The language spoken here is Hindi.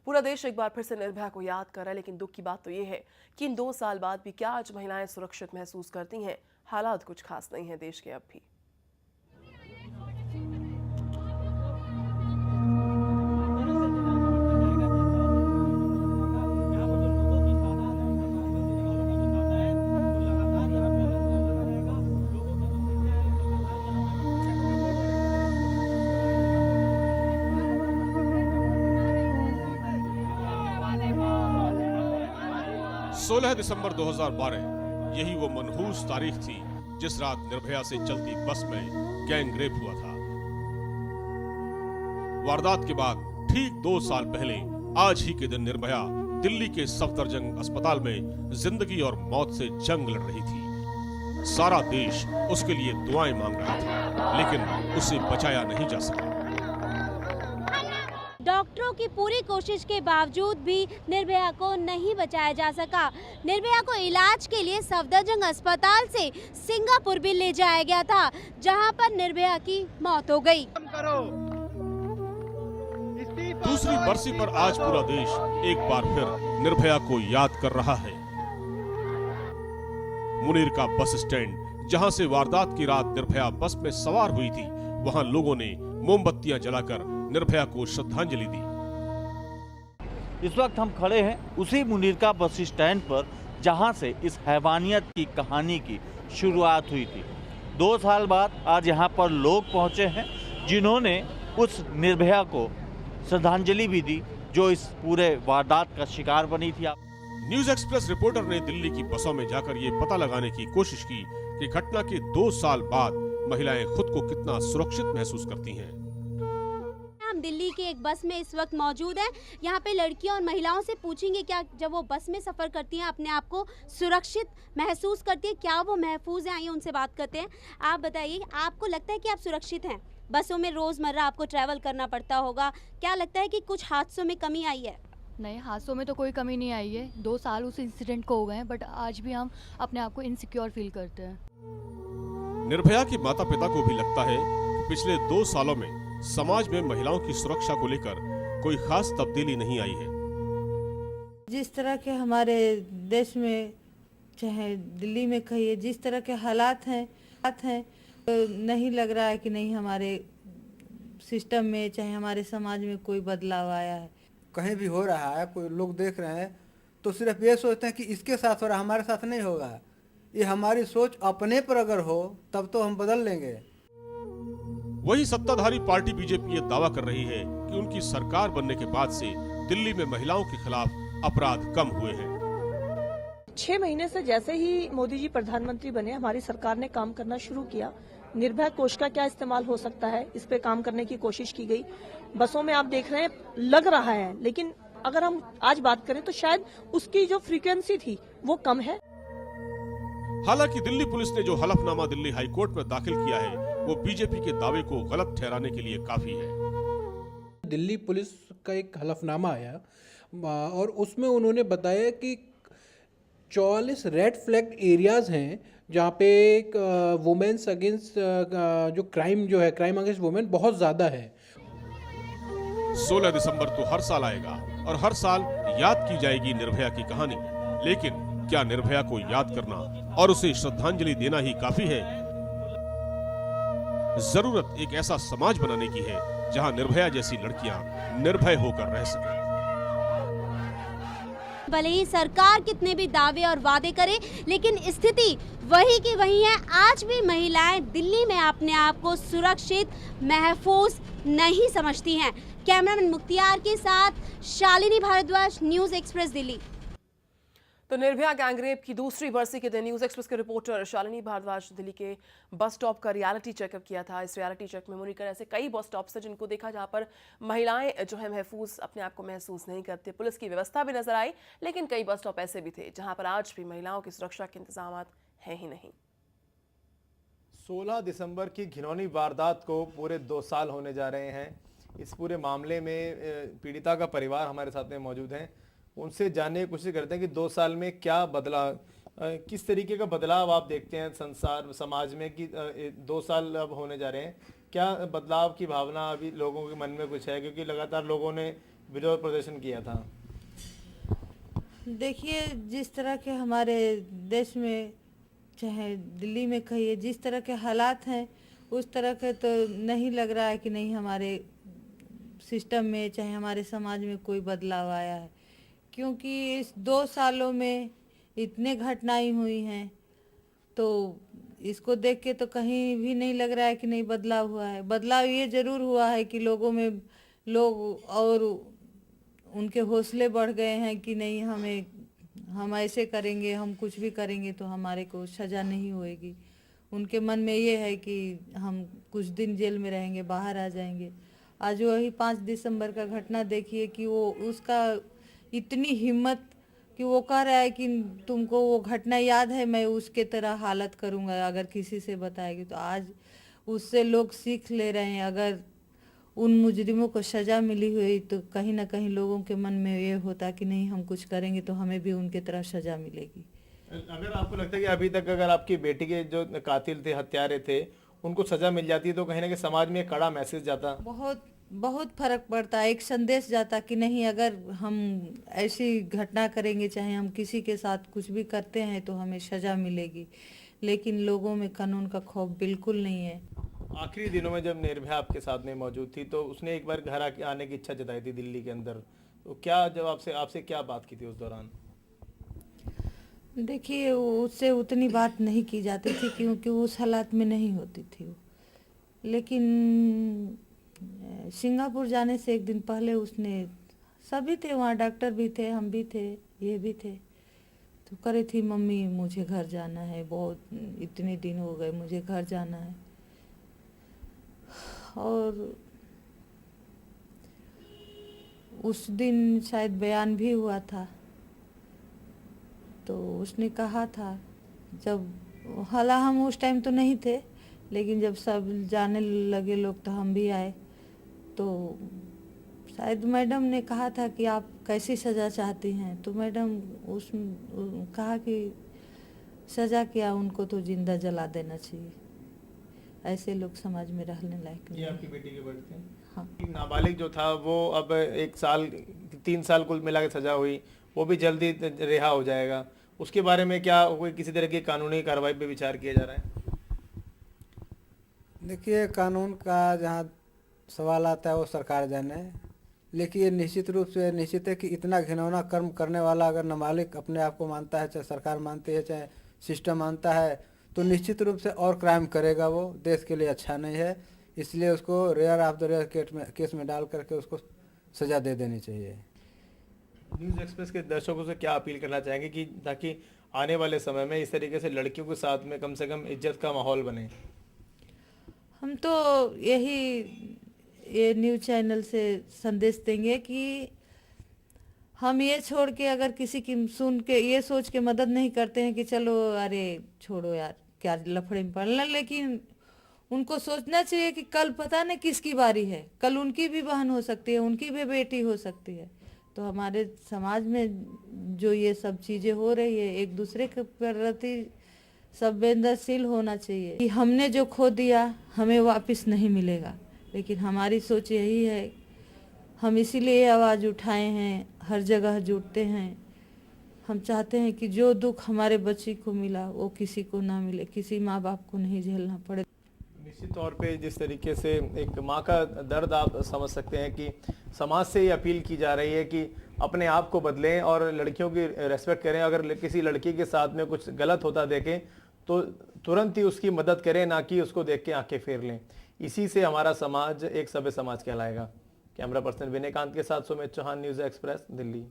पूरा देश एक बार फिर से निर्भया को याद कर रहा है, लेकिन दुख की बात तो ये है कि इन 2 साल बाद भी क्या आज महिलाएं सुरक्षित महसूस करती हैं? हालात कुछ खास नहीं है देश के अब भी। 16 दिसंबर 2012 यही वो मनहूस तारीख थी जिस रात निर्भया से चलती बस में गैंग रेप हुआ था। वारदात के बाद ठीक 2 साल पहले आज ही के दिन निर्भया दिल्ली के सफदरजंग अस्पताल में जिंदगी और मौत से जंग लड़ रही थी। सारा देश उसके लिए दुआएं मांग रहा था, लेकिन उसे बचाया नहीं जा सका। डॉक्टरों की पूरी कोशिश के बावजूद भी निर्भया को नहीं बचाया जा सका। निर्भया को इलाज के लिए सफदरजंग अस्पताल से सिंगापुर भी ले जाया गया था, जहां पर निर्भया की मौत हो गई। दूसरी बरसी पर आज पूरा देश एक बार फिर निर्भया को याद कर रहा है। मुनीर का बस स्टैंड, जहां से वारदात की रात निर्भया बस में सवार हुई थी, वहां लोगों ने मोमबत्तियां जलाकर निर्भया को श्रद्धांजलि दी। इस वक्त हम खड़े हैं उसी मुनीर का बस स्टैंड पर, जहां से इस हैवानियत की कहानी की शुरुआत हुई थी। 2 साल बाद आज यहां पर लोग पहुंचे हैं जिन्होंने उस निर्भया को श्रद्धांजलि भी दी जो इस पूरे वारदात का शिकार बनी थी। न्यूज एक्सप्रेस रिपोर्टर ने दिल्ली की बसों में जाकर ये पता लगाने की कोशिश की कि घटना के 2 साल बाद महिलाएं खुद को कितना सुरक्षित महसूस करती हैं। हम दिल्ली के एक बस में इस वक्त मौजूद हैं। यहाँ पे लड़कियों और महिलाओं से पूछेंगे क्या जब वो बस में सफर करती हैं अपने आप को सुरक्षित महसूस करती है, क्या वो महफूज हैं? आइए उनसे बात करते हैं। आप बताइए, आपको लगता है कि आप सुरक्षित हैं? बसों में रोजमर्रा आपको ट्रैवल करना पड़ता होगा, क्या लगता है कि कुछ हादसों में कमी आई है? नहीं, हादसों में तो कोई कमी नहीं आई है। 2 साल उस इंसिडेंट को हो गए हैं, बट आज भी हम अपने आप को इनसिक्योर फील करते हैं। निर्भया के माता पिता को भी लगता है कि पिछले 2 सालों में समाज में महिलाओं की सुरक्षा को लेकर कोई खास तब्दीली नहीं आई है। जिस तरह के हमारे देश में, चाहे दिल्ली में कहिए, जिस तरह के हालात हैं तो नहीं लग रहा है कि नहीं हमारे सिस्टम में, चाहे हमारे समाज में कोई बदलाव आया है। कहीं भी हो रहा है, कोई लोग देख रहे हैं तो सिर्फ ये सोचते हैं कि इसके साथ हो रहा है, हमारे साथ नहीं होगा। ये हमारी सोच अपने पर अगर हो तब तो हम बदल लेंगे। वही सत्ताधारी पार्टी बीजेपी ये दावा कर रही है कि उनकी सरकार बनने के बाद से दिल्ली में महिलाओं के खिलाफ अपराध कम हुए हैं। 6 महीने से जैसे ही मोदी जी प्रधानमंत्री बने, हमारी सरकार ने काम करना शुरू किया। निर्भया कोष का क्या इस्तेमाल हो सकता है, इस पे काम करने की कोशिश की गई। बसों में आप देख रहे हैं लग रहा है, लेकिन अगर हम आज बात करें तो शायद उसकी जो फ्रीक्वेंसी थी वो कम है। हालांकि दिल्ली पुलिस ने जो हलफनामा दिल्ली हाई कोर्ट में दाखिल किया है वो बीजेपी के दावे को गलत ठहराने के लिए काफी है। दिल्ली पुलिस का एक हलफनामा आया और उसमें उन्होंने बताया कि 44 रेड फ्लैग एरियाज हैं जहाँ पे वुमेन्स अगेंस्ट जो क्राइम अगेंस्ट वुमेन बहुत ज़्यादा है। 16 दिसंबर तो हर साल आएगा और हर साल याद की जाएगी निर्भया की कहानी, लेकिन क्या निर्भया को याद करना और उसे श्रद्धांजलि देना ही काफी है? जरूरत एक ऐसा समाज बनाने की है जहां निर्भया जैसी लड़कियां निर्भय होकर रह सकें। भले ही सरकार कितने भी दावे और वादे करे, लेकिन स्थिति वही की वही है। आज भी महिलाएं दिल्ली में अपने आप को सुरक्षित महफूज नहीं समझती हैं। कैमरामैन मुख्तियार के साथ शालिनी भारद्वाज, न्यूज एक्सप्रेस दिल्ली। तो निर्भया गैंगरेप की दूसरी बरसी के दिन न्यूज एक्सप्रेस के रिपोर्टर शालिनी भारद्वाज दिल्ली के बस स्टॉप का रियलिटी चेकअप किया था। इस रियलिटी चेक में मुनीर ऐसे कई बस स्टॉप्स हैं जिनको देखा जहां पर महिलाएं जो है महफूज अपने आप को महसूस नहीं करती। पुलिस की व्यवस्था भी नजर आई, लेकिन कई बस स्टॉप ऐसे भी थे जहां पर आज भी महिलाओं की सुरक्षा के इंतजाम हैं ही नहीं। 16 दिसंबर की घिनौनी वारदात को पूरे 2 साल होने जा रहे हैं। इस पूरे मामले में पीड़िता का परिवार हमारे साथ में मौजूद हैं, उनसे जानने की कोशिश करते हैं कि 2 साल में क्या बदला, किस तरीके का बदलाव आप देखते हैं संसार समाज में कि 2 साल अब होने जा रहे हैं, क्या बदलाव की भावना अभी लोगों के मन में कुछ है? क्योंकि लगातार लोगों ने विरोध प्रदर्शन किया था? देखिए, जिस तरह के हमारे देश में चाहे दिल्ली में कहिए जिस तरह के हालात हैं, उस तरह के तो नहीं लग रहा है कि नहीं हमारे सिस्टम में चाहे हमारे समाज में कोई बदलाव आया है। क्योंकि इस 2 सालों में इतने घटनाएं हुई हैं, तो इसको देख के तो कहीं भी नहीं लग रहा है कि नहीं बदलाव हुआ है। बदलाव ये ज़रूर हुआ है कि लोगों में और उनके हौसले बढ़ गए हैं कि नहीं हम ऐसे करेंगे, हम कुछ भी करेंगे तो हमारे को सज़ा नहीं होएगी। उनके मन में ये है कि हम कुछ दिन जेल में रहेंगे, बाहर आ जाएंगे। आज वही 5 दिसंबर का घटना देखिए कि वो उसका इतनी हिम्मत कि वो कह रहा है कि तुमको वो घटना याद है, मैं उसके तरह हालत करूँगा अगर किसी से बताएगी। तो आज उससे लोग सीख ले रहे हैं। अगर उन मुजरिमों को सज़ा मिली हुई तो कहीं ना कहीं लोगों के मन में ये होता कि नहीं हम कुछ करेंगे तो हमें भी उनके तरह सज़ा मिलेगी। अगर आपको लगता है कि अभी तक अगर आपकी बेटी के जो कातिल थे, हत्यारे थे, उनको सजा मिल जाती तो कहीं ना कहीं समाज में एक कड़ा मैसेज जाता? बहुत फर्क पड़ता है। एक संदेश जाता कि नहीं, अगर हम ऐसी घटना करेंगे, चाहे हम किसी के साथ कुछ भी करते हैं तो हमें सज़ा मिलेगी। लेकिन लोगों में कानून का खौफ बिल्कुल नहीं है। आखिरी दिनों में जब निर्भया आपके साथ में मौजूद थी तो उसने एक बार घर आने की इच्छा जताई थी दिल्ली के अंदर, तो क्या जब आपसे क्या बात की थी उस दौरान? देखिए, उससे उतनी बात नहीं की जाती थी क्योंकि उस हालात में नहीं होती थी वो। लेकिन सिंगापुर जाने से एक दिन पहले उसने, सभी थे वहाँ, डॉक्टर भी थे, हम भी थे, ये भी थे, तो करे थी मम्मी मुझे घर जाना है, बहुत इतने दिन हो गए, मुझे घर जाना है। और उस दिन शायद बयान भी हुआ था, तो उसने कहा था जब, हालांकि हम उस टाइम तो नहीं थे, लेकिन जब सब जाने लगे लोग तो हम भी आए। तो शायद मैडम ने कहा था कि आप कैसी सज़ा चाहती हैं, तो मैडम कहा कि सज़ा क्या, उनको तो जिंदा जला देना चाहिए। ऐसे लोग समाज में रहने लायक नहीं। ये आपकी बेटी के वर्ड थे? हाँ। नाबालिग जो था वो अब 1 साल 3 साल कुल मिला के सजा हुई, वो भी जल्दी रिहा हो जाएगा। उसके बारे में क्या कोई किसी तरह की कानूनी कार्रवाई पे विचार किया जा रहा है? देखिए, कानून का जहाँ सवाल आता है वो सरकार जाने, लेकिन ये निश्चित रूप से निश्चित है कि इतना घिनौना कर्म करने वाला अगर नाबालिग अपने आप को मानता है, चाहे सरकार मानती है, चाहे सिस्टम मानता है, तो निश्चित रूप से और क्राइम करेगा। वो देश के लिए अच्छा नहीं है, इसलिए उसको rare of the rare case में डाल करके उसको सज़ा दे देनी चाहिए। न्यूज़ एक्सप्रेस के दर्शकों से क्या अपील करना चाहेंगे कि ताकि आने वाले समय में इस तरीके से लड़कियों के साथ में कम से कम इज्जत का माहौल बने? हम तो ये न्यूज़ चैनल से संदेश देंगे कि हम ये छोड़ के अगर किसी की सुन के ये सोच के मदद नहीं करते हैं कि चलो अरे छोड़ो यार क्या लफड़े में पड़ना, लेकिन उनको सोचना चाहिए कि कल पता नहीं किसकी बारी है, कल उनकी भी बहन हो सकती है, उनकी भी बेटी हो सकती है। तो हमारे समाज में जो ये सब चीज़ें हो रही है, एक दूसरे के प्रति संवेदनशील होना चाहिए कि हमने जो खो दिया हमें वापस नहीं मिलेगा। लेकिन हमारी सोच यही है, हम इसीलिए आवाज़ उठाए हैं, हर जगह जुटते हैं। हम चाहते हैं कि जो दुख हमारे बच्ची को मिला वो किसी को ना मिले, किसी माँ बाप को नहीं झेलना पड़े। निश्चित तौर पे जिस तरीके से एक माँ का दर्द आप समझ सकते हैं कि समाज से ये अपील की जा रही है कि अपने आप को बदलें और लड़कियों की रेस्पेक्ट करें। अगर किसी लड़की के साथ में कुछ गलत होता देखें तो तुरंत ही उसकी मदद करें, ना कि उसको देख के आंखें फेर लें। इसी से हमारा समाज एक सभ्य समाज कहलाएगा। कैमरा पर्सन विनयकांत के साथ सुमित चौहान, न्यूज़ एक्सप्रेस, दिल्ली।